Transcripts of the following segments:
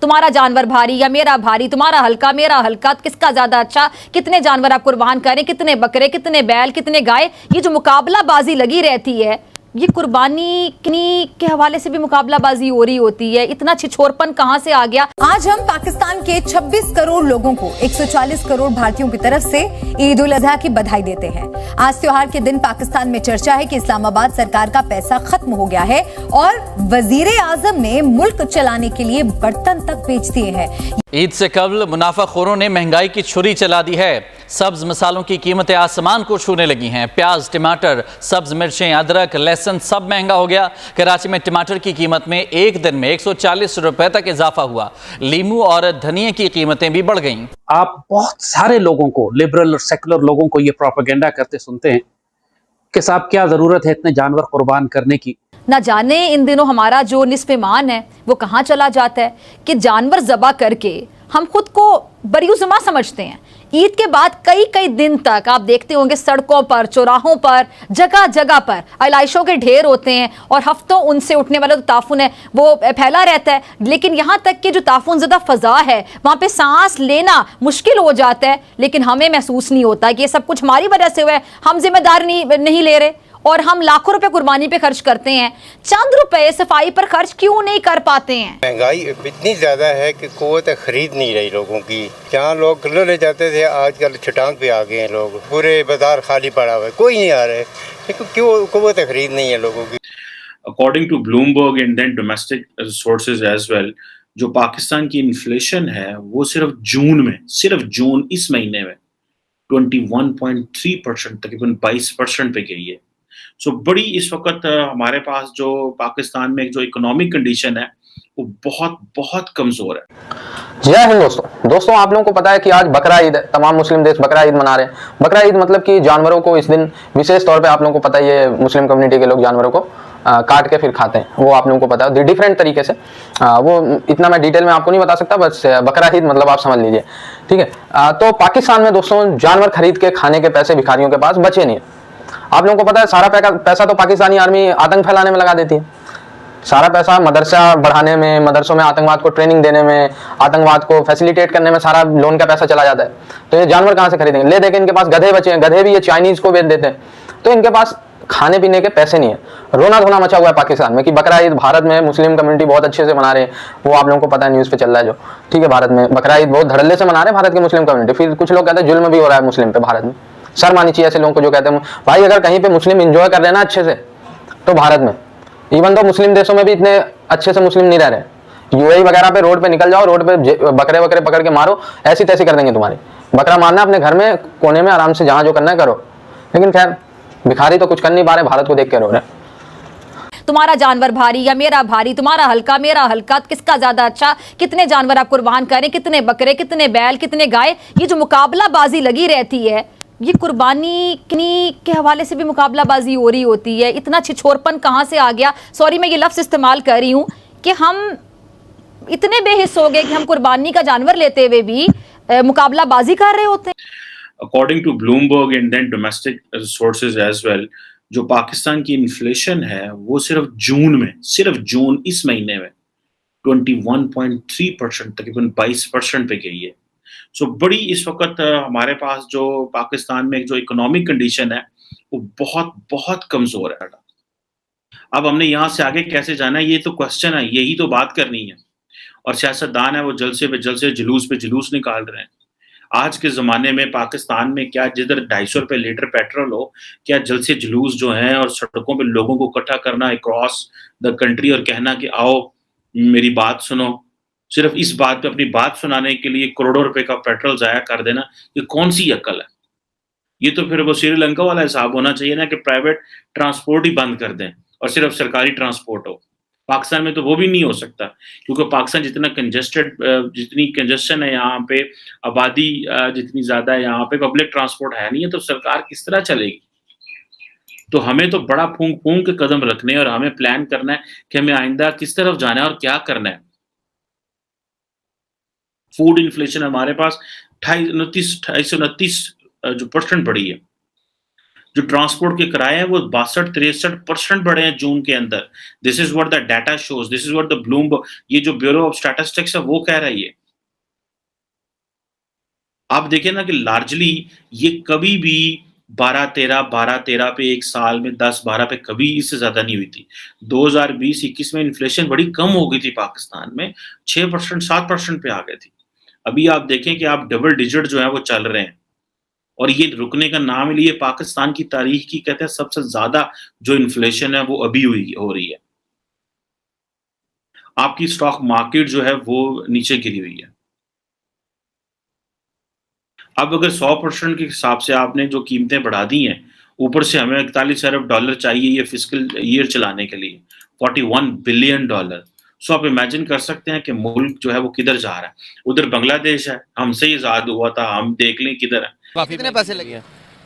तुम्हारा जानवर भारी या मेरा भारी, तुम्हारा हल्का मेरा हल्का, किसका ज्यादा अच्छा, कितने जानवर आप कुर्बान करें, कितने बकरे, कितने बैल, कितने गाय, ये जो मुकाबलाबाजी लगी रहती है, ये कुर्बानी के हवाले से भी मुकाबलाबाजी हो रही होती है। इतना छिछोरपन कहां से आ गया। आज हम पाकिस्तान के 26 करोड़ लोगों को 140 करोड़ भारतीयों की तरफ से ईद उल अजहा की बधाई देते हैं। आज त्योहार के दिन पाकिस्तान में चर्चा है कि इस्लामाबाद सरकार का पैसा खत्म हो गया है और वजीर आजम ने मुल्क चलाने के लिए बर्तन तक बेच दिए हैं। ईद से कबल मुनाफाखोरों ने महंगाई की छुरी चला दी है। सब्ज मसालों की कीमतें आसमान को छूने लगी हैं। प्याज, टमाटर, सब्ज मिर्चें, अदरक, लहसुन सब महंगा हो गया। कराची में टमाटर की कीमत में एक दिन में 140 रुपए तक इजाफा हुआ। लीमू और धनिए की कीमतें भी बढ़ गईं। आप बहुत सारे लोगों को, लिबरल और सेकुलर लोगों को ये प्रोपेगेंडा करते सुनते हैं कि साहब क्या जरूरत है इतने जानवर कुर्बान करने की। ना जाने इन दिनों हमारा जो निस्फ़ ईमान है वो कहाँ चला जाता है कि जानवर ज़बा करके हम खुद को बरीउज़्मा समझते हैं। ईद के बाद कई कई दिन तक आप देखते होंगे सड़कों पर, चौराहों पर, जगह जगह पर आलाइशों के ढेर होते हैं और हफ्तों उनसे उठने वाला जो ताफुन है वो फैला रहता है। लेकिन यहाँ तक कि जो ताफुन ज़दा फ़ज़ा है वहाँ पे सांस लेना मुश्किल हो जाता है, लेकिन हमें महसूस नहीं होता कि ये सब कुछ हमारी वजह से हुआ है, हम जिम्मेदार नहीं ले रहे और हम लाखों रुपए कुर्बानी पे खर्च करते हैं। चंद रुपए सफाई पर खर्च क्यों नहीं कर पाते हैं? महंगाई इतनी ज़्यादा है कि क़ुव्वत खरीद नहीं रही लोगों की। जहाँ लोग किलो ले जाते थे आजकल छटांग पे आ गए हैं लोग। पूरे बाजार खाली पड़ा हुआ है, कोई नहीं आ रहा है। लेकिन क्यों? क़ुव्वत खरीद नहीं है लोगों की। According to Bloomberg and then domestic sources as well, जो पाकिस्तान की इन्फ्लेशन है वो सिर्फ जून इस महीने में 21.3% तकरीबन 22% पे गई है। सो बड़ी इस वक्त हमारे पास जो पाकिस्तान में जो इकोनॉमिक कंडीशन है वो बहुत बहुत कमजोर है। जय हिंद दोस्तों, आप लोगों को पता है कि आज बकरा ईद है। तमाम मुस्लिम देश बकरा ईद मना रहे हैं। बकरा ईद मतलब कि जानवरों को इस दिन विशेष तौर पे, आप लोगों को पता है ये मुस्लिम कम्युनिटी के लोग जानवरों को काट के फिर खाते हैं। वो आप लोगों को पता है डिफरेंट तरीके से। वो इतना मैं डिटेल में आपको नहीं बता सकता, बस बकरा ईद मतलब आप समझ लीजिए, ठीक है। तो पाकिस्तान में दोस्तों जानवर खरीद के खाने के पैसे भिखारियों के पास बचे नहीं है। आप लोगों को पता है सारा पैसा तो पाकिस्तानी आर्मी आतंक फैलाने में लगा देती है। सारा पैसा मदरसा बढ़ाने में, मदरसों में आतंकवाद को ट्रेनिंग देने में, आतंकवाद को फैसिलिटेट करने में सारा लोन का पैसा चला जाता है। तो ये जानवर कहाँ से खरीदेंगे? ले देके इनके पास गधे बचे हैं, गधे भी ये चाइनीज को बेच देते हैं। तो इनके पास खाने पीने के पैसे नहीं है। रोना धोना मचा हुआ है पाकिस्तान में कि बकरा ईद भारत में मुस्लिम कम्युनिटी बहुत अच्छे से मना रहे हैं। वो आप लोगों को पता है, न्यूज़ पे चल रहा है जो, ठीक है। भारत में बकरा ईद बहुत धड़ल्ले से मना रहे हैं भारत की मुस्लिम कम्युनिटी। फिर कुछ लोग कहते हैं जुल्म भी हो रहा है मुस्लिम पे भारत में। शर्म आनी चाहिए ऐसे लोगों को जो कहते हैं भाई अगर कहीं पे मुस्लिम एंजॉय कर रहे हैं ना अच्छे से, तो भारत में, इवन तो मुस्लिम देशों में भी इतने अच्छे से मुस्लिम नहीं रह रहे। यूएई वगैरह पे रोड पे निकल जाओ, रोड पे बकरे वकरे पकड़ के मारो, ऐसी तैसी कर देंगे तुम्हारी। बकरा मारना अपने घर में कोने में आराम से जहां जो करना है करो। लेकिन खैर भिखारी तो कुछ कर नहीं पा रहे, भारत को देख के रो रहे। तुम्हारा जानवर भारी या मेरा भारी, तुम्हारा हल्का मेरा हल्का, किसका ज्यादा अच्छा, कितने जानवर आप कुर्बान करें, कितने बकरे, कितने बैल, कितने गाय, ये जो मुकाबलाबाजी लगी रहती है, ये कुर्बानी के हवाले से भी मुकाबलाबाजी हो रही होती है। इतना छिछोरपन कहाँ से आ गया? सॉरी मैं ये लफ्ज़ इस्तेमाल कर रही हूँ कि हम इतने बेहिस हो गए कि हम कुर्बानी का जानवर लेते हुए भी मुकाबलाबाजी कर रहे होते हैं। According to Bloomberg and then domestic sources as well, जो पाकिस्तान की इन्फ्लेशन है वो सिर्फ जून इस महीने में 21.3% तकरीबन 22% पे गई है। सो बड़ी इस वक्त हमारे पास जो पाकिस्तान में जो इकोनॉमिक कंडीशन है वो बहुत बहुत कमजोर है। अब हमने यहाँ से आगे कैसे जाना है, ये तो क्वेश्चन है, यही तो बात करनी है। और सियासतदान है वो जलसे पे जुलूस निकाल रहे हैं। आज के ज़माने में पाकिस्तान में क्या जिधर 250 रुपये लीटर पेट्रोल हो, क्या जलसे जुलूस जो हैं और सड़कों पे लोगों को इकट्ठा करना अक्रॉस द कंट्री और कहना कि आओ मेरी बात सुनो, सिर्फ इस बात पे अपनी बात सुनाने के लिए करोड़ों रुपए का पेट्रोल ज़ाया कर देना, ये कौन सी अक्ल है? ये तो फिर वो श्रीलंका वाला हिसाब होना चाहिए ना कि प्राइवेट ट्रांसपोर्ट ही बंद कर दें और सिर्फ सरकारी ट्रांसपोर्ट हो। पाकिस्तान में तो वो भी नहीं हो सकता, क्योंकि पाकिस्तान जितनी कंजेस्शन है यहाँ पे, आबादी जितनी ज़्यादा है यहाँ पे, पब्लिक ट्रांसपोर्ट है नहीं है, तो सरकार किस तरह चलेगी? तो हमें तो बड़ा फूंक के कदम रखने हैं और हमें प्लान करना है कि हमें आइंदा किस तरफ जाना है और क्या करना है। फूड इन्फ्लेशन हमारे पास 229 जो % बढ़ी है। जो ट्रांसपोर्ट के किराए हैं वो 62-63% बढ़े हैं जून के अंदर। This is what the data shows, this is what the Bloomberg, ये जो ब्यूरो ऑफ स्टैटिस्टिक्स है वो कह रही है। आप देखिए ना कि लार्जली ये कभी भी 12-13 पे एक साल में 10-12 पे कभी इससे ज्यादा नहीं हुई थी। 2020-21 में इन्फ्लेशन बड़ी कम हो गई थी पाकिस्तान में, 6% 7% पे आ गई थी। अभी आप देखें कि आप डबल डिजिट जो है वो चल रहे हैं और ये रुकने का नाम ही लिए। पाकिस्तान की तारीख की कहते हैं सबसे ज्यादा जो इन्फ्लेशन है वो अभी हो रही है। आपकी स्टॉक मार्केट जो है वो नीचे गिरी हुई है। अब अगर 100% के हिसाब से आपने जो कीमतें बढ़ा दी हैं, ऊपर से हमें 41 अरब डॉलर चाहिए ये फिस्कल ईयर चलाने के लिए, $41 बिलियन। सो आप इमेजिन कर सकते हैं कि मुल्क जो है वो किधर जा रहा है। उधर बांग्लादेश है, हमसे ही आजाद हुआ था, हम देख लें किधर है। काफी कितने पैसे लगे हैं?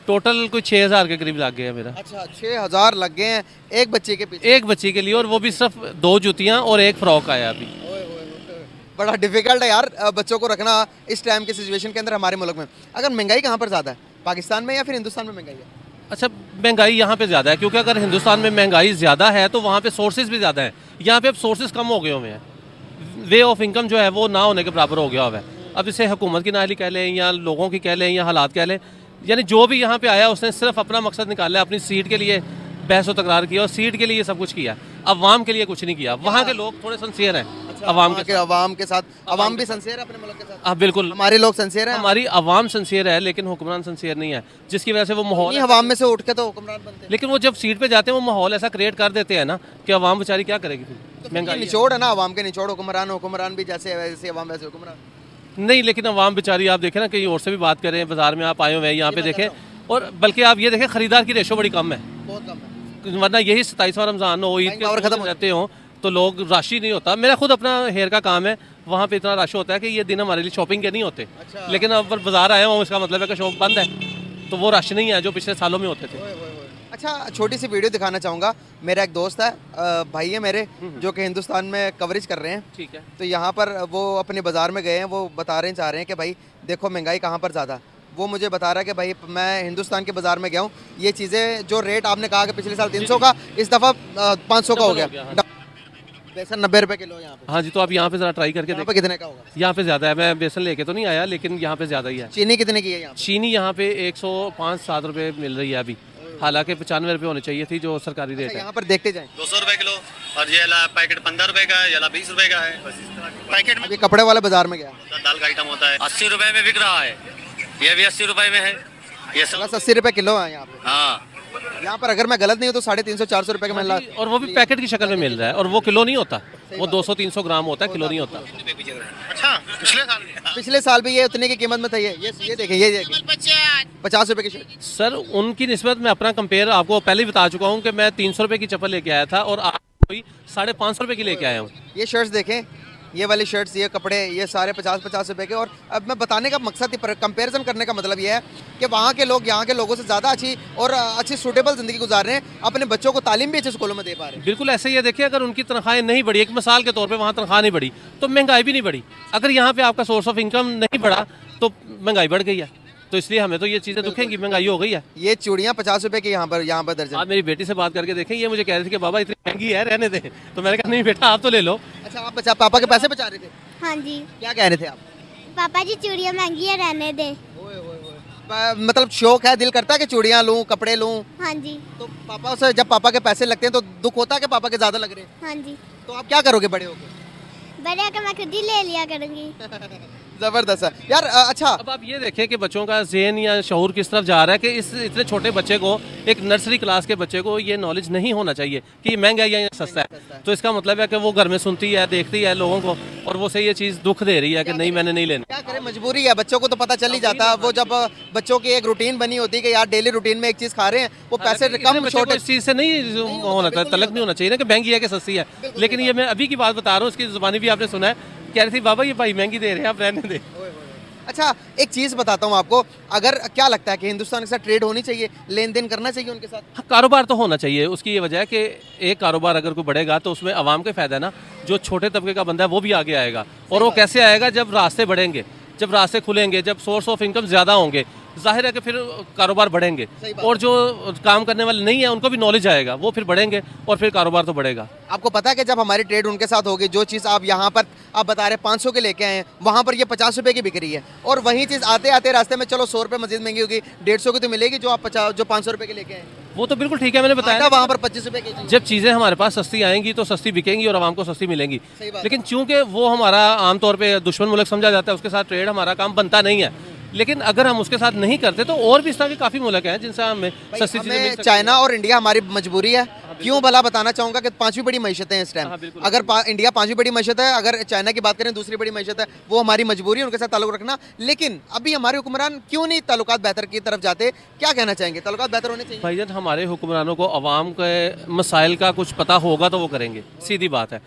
टोटल कुछ 6000 के करीब लग गए हैं मेरा। अच्छा, 6000 लग गए हैं एक बच्चे के पीछे? एक बच्ची के लिए, और वो भी सिर्फ 2 जूतियां और एक फ्रॉक आया अभी। बड़ा डिफिकल्ट है यार बच्चों को रखना इस टाइम के सिचुएशन के अंदर हमारे मुल्क में। अगर महंगाई कहाँ पर ज़्यादा है, पाकिस्तान में या फिर हिंदुस्तान में महंगाई है? अच्छा, महंगाई यहाँ पे ज़्यादा है, क्योंकि अगर हिंदुस्तान में महंगाई ज़्यादा है तो वहाँ पे सोर्सेज भी ज़्यादा हैं। यहाँ पे अब सोर्सेज कम हो गए हुए हैं, वे ऑफ इनकम जो है वो ना होने के बराबर हो गया हुआ है। अब इसे हुकूमत की नाअहली कह लें या लोगों की कह लें या हालात कह लें, यानी जो भी यहाँ पे आया उसने सिर्फ अपना मकसद निकाला, अपनी सीट के लिए बहस व तकरार किया और सीट के लिए सब कुछ किया, अवाम के लिए कुछ नहीं किया। वहाँ के लोग थोड़े सिंसियर हैं अवाम के साथ। अवाम भी सिंसियर है अपने मुल्क के साथ? हाँ बिल्कुल, हमारे लोग सिंसियर हैं, हमारी अवाम सिंसियर है, लेकिन हुक्मरान सिंसियर नहीं है, जिसकी वजह से वो माहौल, अवाम में से उठ के तो हुक्मरान बनते हैं। लेकिन वो जब सीट पे जाते हैं वो माहौल ऐसा क्रिएट कर देते हैं ना कि अवाम बेचारी क्या करेगी फिर। तो महंगाई निचोड़ है ना अवाम के, निचोड़ हुक्मरान भी जैसे वैसे अवाम वैसे हुक्मरान नहीं, लेकिन अवाम बेचारी, आप देखें ना कहीं और से भी बात करें, बाजार में आप आए हुए हैं यहाँ पे देखें, और बल्कि आप ये देखें खरीदार की रेशो बड़ी कम है, बहुत कम है। वरना यही 27वां रमज़ान हो, ईद के खत्म रहते हो तो लोग रश ही नहीं होता। मेरा खुद अपना हेयर का काम है, वहाँ पे इतना रश होता है कि ये दिन हमारे लिए शॉपिंग के नहीं होते। लेकिन अब बाजार आए हुए इसका मतलब है कि शॉप बंद है, तो वो रश नहीं है जो पिछले सालों में होते थे। अच्छा, छोटी सी वीडियो दिखाना चाहूँगा। मेरा एक दोस्त है, भाई है मेरे, जो कि हिंदुस्तान में कवरेज कर रहे हैं। ठीक है। तो यहाँ पर वो अपने बाज़ार में गए हैं, वो चाह रहे हैं कि भाई देखो महंगाई कहाँ पर ज़्यादा। वो मुझे बता रहा है कि भाई मैं हिंदुस्तान के बाज़ार में गया हूँ, ये चीज़ें जो रेट आपने कहा कि पिछले साल 300 का, इस दफ़ा 500 का हो गया। बेसन 90 रुपए किलो यहाँ पे। हाँ जी, तो आप यहाँ पे जरा ट्राई करके देखो। कितने का होगा? यहाँ पे ज़्यादा है, मैं बेसन लेके तो नहीं आया, लेकिन यहाँ पे ज़्यादा ही है। चीनी कितने की है यहाँ पे? चीनी यहाँ पे 105-107 रुपए मिल रही है अभी, हालांकि 95 रुपए होने चाहिए थी जो सरकारी रेट है। यहाँ पर देखते जाएं। 200 रुपए किलो, और ये पैकेट 15 रुपए का है, ये 20 रुपए का है। बस इस तरह के पैकेट में। अभी कपड़े वाले बाजार में गया, दाल का आइटम होता है 80 रुपए में बिक रहा है, ये भी 80 रुपए में है, ये सब 80 रुपए किलो है यहाँ पे। हाँ, यहाँ पर अगर मैं गलत नहीं हूँ तो 350-400 रुपए का मिल रहा है, और वो भी पैकेट की शक्ल में मिल रहा है, और वो किलो नहीं होता, वो 200-300 ग्राम होता है, किलो नहीं होता। अच्छा, पिछले साल भी ये उतने की कीमत में था। ये देखें, ये देखें 50 रुपए की शर्ट। सर उनकी निस्बत में अपना कंपेयर आपको पहले ही बता चुका हूँ कि मैं 300 रुपए की चप्पल लेके आया था और आज कोई 550 रुपए की लेके आया हूँ। ये शर्ट्स देखें, ये वाली शर्ट्स, ये कपड़े, ये सारे 50-50 रुपए के। और अब मैं बताने का मकसद ही, कंपैरिजन करने का मतलब ये है कि वहाँ के लोग यहाँ के लोगों से ज़्यादा अच्छी सूटेबल ज़िंदगी गुजार रहे हैं, अपने बच्चों को तालीम भी अच्छे स्कूलों में दे पा रहे हैं। बिल्कुल ऐसे ही है। देखिए, अगर उनकी तनख्वाहें नहीं बढ़ी, एक मिसाल के तौर पे वहाँ तनख्वाह नहीं बढ़ी तो महंगाई भी नहीं बढ़ी। अगर यहाँ पे आपका सोर्स ऑफ इनकम नहीं बढ़ा तो महंगाई बढ़ गई है, तो इसलिए हमें तो ये चीज़ें दुखेंगी, महंगाई हो गई है। ये चूड़ियाँ 50 रुपए की यहाँ पर दर्जन। आप मेरी बेटी से बात करके देखें, ये मुझे कह रही थी कि बाबा इतनी महंगी है, रहने दे। तो मैंने कहा नहीं बेटा, आप तो ले लो। अच्छा, आप पापा के पैसे बचा रहे थे? हाँ जी। क्या कह रहे थे आप? पापा जी चूड़ियाँ महंगी है, रहने दे। मतलब शौक है, दिल करता है कि चूड़ियाँ लूँ, कपड़े लूँ? हाँ जी। तो पापा से जब पापा के पैसे लगते हैं तो दुख होता है कि पापा के ज़्यादा लग रहे हैं? हाँ जी। तो आप क्या करोगे बड़े होकर? बड़े होकर मैं खुद ही ले लिया करूँगी। जबरदस्त है यार। अच्छा, अब आप ये देखें कि बच्चों का ज़हन या शऊर किस तरफ जा रहा है कि इस इतने छोटे बच्चे को, एक नर्सरी क्लास के बच्चे को ये नॉलेज नहीं होना चाहिए कि ये महंगा है या सस्ता है। तो इसका मतलब है कि वो घर में सुनती है, देखती है लोगों को, और वो से ये चीज़ दुख दे रही है कि नहीं मैंने नहीं लेना। क्या करें, मजबूरी है। बच्चों को तो पता चल ही जाता है, वो जब बच्चों की एक रूटीन बनी होती है कि यार डेली रूटीन में एक चीज़ खा रहे हैं, वो पैसे कम छोटे, इस चीज़ से नहीं होना चाहिए, तलक नहीं होना चाहिए ना कि महंगी है कि सस्ती है। लेकिन ये मैं अभी की बात बता रहा हूँ, इसकी ज़ुबानी भी आपने सुना है, कह रही थी बाबा ये भाई महंगी दे रहे हैं, आप रहने दे। अच्छा, एक चीज़ बताता हूँ आपको, अगर क्या लगता है कि हिंदुस्तान के साथ ट्रेड होनी चाहिए, लेन देन करना चाहिए उनके साथ? हाँ, कारोबार तो होना चाहिए। उसकी ये वजह है कि एक कारोबार अगर कोई बढ़ेगा तो उसमें आवाम का फ़ायदा है ना, जो छोटे तबके का बंदा है वो भी आगे आएगा। और वो कैसे आएगा? जब रास्ते बढ़ेंगे, जब रास्ते खुलेंगे, जब सोर्स ऑफ इनकम ज़्यादा होंगे, जाहिर है कि फिर कारोबार बढ़ेंगे, और जो काम करने वाले नहीं है उनको भी नॉलेज आएगा, वो फिर बढ़ेंगे और फिर कारोबार तो बढ़ेगा। आपको पता है कि जब हमारी ट्रेड उनके साथ होगी, जो चीज़ आप यहाँ पर आप बता रहे 500 के लेके आए हैं, वहाँ पर ये 50 रुपए की बिक रही है, और वही चीज़ आते आते रास्ते में चलो 100 रुपए मजीद महंगी होगी, 150 की तो मिलेगी जो आप 500 रुपए के लेके आए हैं। वो तो बिल्कुल ठीक है, मैंने बताया वहाँ पर 25 रुपए की। जब चीज़ें हमारे पास सस्ती आएंगी तो सस्ती बिकेंगी और आवाम को सस्ती मिलेंगी, लेकिन चूंकि वो हमारा आमतौर पे दुश्मन मुल्क समझा जाता है, उसके साथ ट्रेड हमारा काम बनता नहीं है। लेकिन अगर हम उसके साथ नहीं करते तो और भी इस तरह के काफ़ी मुल्क हैं जिनसे हमें सस्ती चीज़ें मिल सकती हैं। चाइना और इंडिया हमारी मजबूरी है, क्यों भला बताना चाहूँगा कि 5वीं बड़ी मैशत है इस टाइम। अगर इंडिया 5वीं बड़ी मैशत है, अगर चाइना की बात करें दूसरी बड़ी मैशत है, वो हमारी मजबूरी है उनके साथ ताल्लुक रखना। लेकिन अभी हमारे हुक्मरान क्यों नहीं ताल्लुकात बेहतर की तरफ जाते, क्या कहना चाहेंगे? ताल्लुकात बेहतर होने चाहिए। भाईजान, हमारे हुक्मरानों को अवाम के मसाइल का कुछ पता होगा तो वो करेंगे, सीधी बात है।